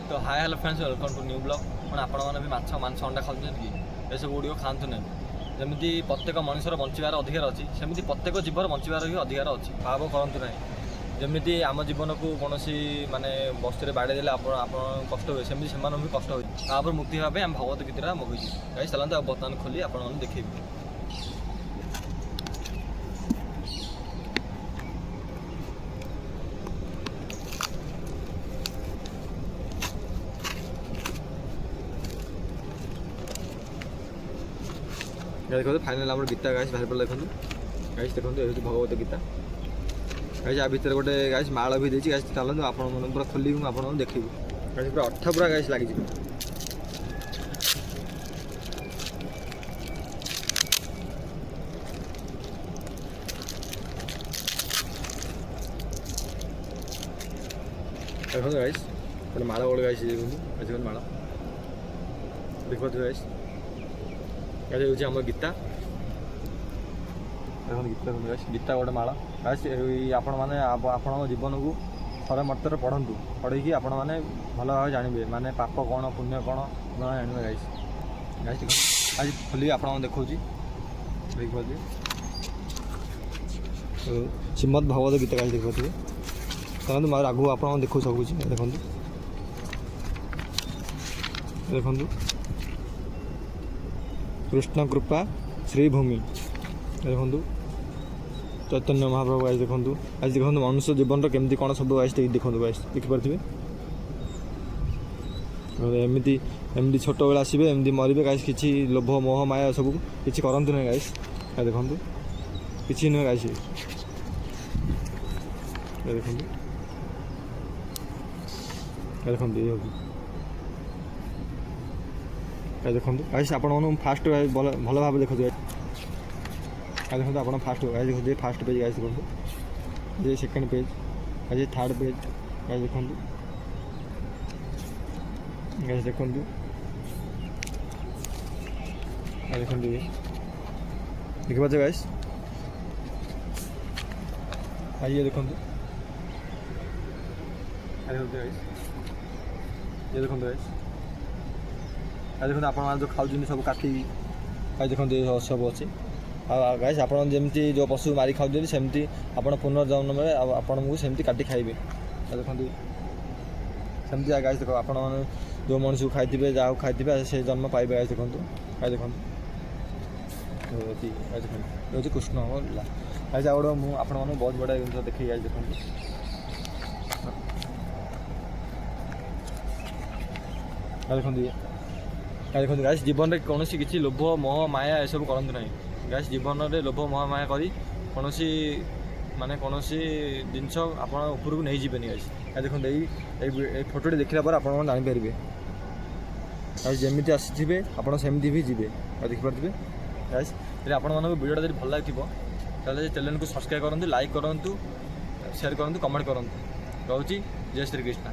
तो hi hello friends welcome to new blog मैं आपने भी माछ मांस अंडा खाते कि एसबू गुड़ खातु ना जमी प्रत्येक मनुष्यर बचार अधिकार अच्छी सेमती प्रत्येक जीवर बचार भी अधिकार अच्छी भाव करूँ ना जमी आम जीवन को कौन मानने बस्तु बाड़े देते आप कष्ट हुए सेमती से भी कष्ट हुए तापर मुक्ति हाँपे आम भगवत गीता मगेची गाइस चलते बर्तमान खोली आप देखेबी देखो फाइनाल आम गीता गाइस बाहर पड़ा देखो गाइस देखो ये भगवत गीता गाइस आ भितर गोटे गाइस माल भी देती गाइस चलते आप पूरा खोल आप देखी गाइस पूरा अठ पूरा गाइस लगी देखो गाइस गोटे माल गोटे गाइस देखो माल देखो गाइस ये आम गीता देखो गीता गीता गोटे माला गाइस आपण मैंने आपण जीवन को थरे मर्तर पढ़ु पढ़ी आपण मैंने भल भाव जानवे माने पाप कौन पुण्य कौन जानवे गाइस गाइस आज खोली आप देखा देखो श्रीमद भगवत गीता गाइस देखो देखो मैं आगू आप देखो सब कुछ देखो देखो कृष्ण कृपा श्रीभूमि देखु चैतन्य महाप्रभु गाइस देखु आज देखो मनुष्य जीवन केमती कौन सब गाइस देखो गाइस देखिपे एमती एमती छोट बेला आसबे एमती मरबे गाइस किसी लोभ मोह माया सब किसी करते ना गाइस देखो किसी नुहे गाइस देखो देखो गाइस आप फास्ट भल भाव देखो देखो आप फास्ट गाइस देखो फास्ट पेज गाइस देखो ये second page guys third page guys देखो गाइस देखो देखो गाइस आइए देखो ये देखो गाइस देखो आप जो खाऊँ सब काटी देखो सब अच्छे गाइस आप जमी जो पशु मारी खाऊँ सेमती आप पुनर्जन्म में आपको सेमती काटी खाइबे देखो सेमती गाइस देखो आप जो मनुष्य को खाई जहाँ खाई से जन्म पाइबे गाइस देखो देखो ये कृष्ण गाइस आ गए मुझे आपको बहुत बड़ा जिन देखी गाइस देखो देखो गाइस जीवन में कौन किसी लोभ मोह माया यू करते ना गाइस जीवन में लोभ मोह माया करी कौन माने कौन जिनस आप उपरको नहीं जीवन गाइस देखो ये फोटो देखला पर आप जापर गाइस जमी आसवे आप सेमती भी जी देखिपे गाइस आप वीडियो जब भल लगे चैनल को सब्सक्राइब करूँ लाइक करूँ शेयर करूँ कमेंट करूँ रोची जय श्री कृष्ण।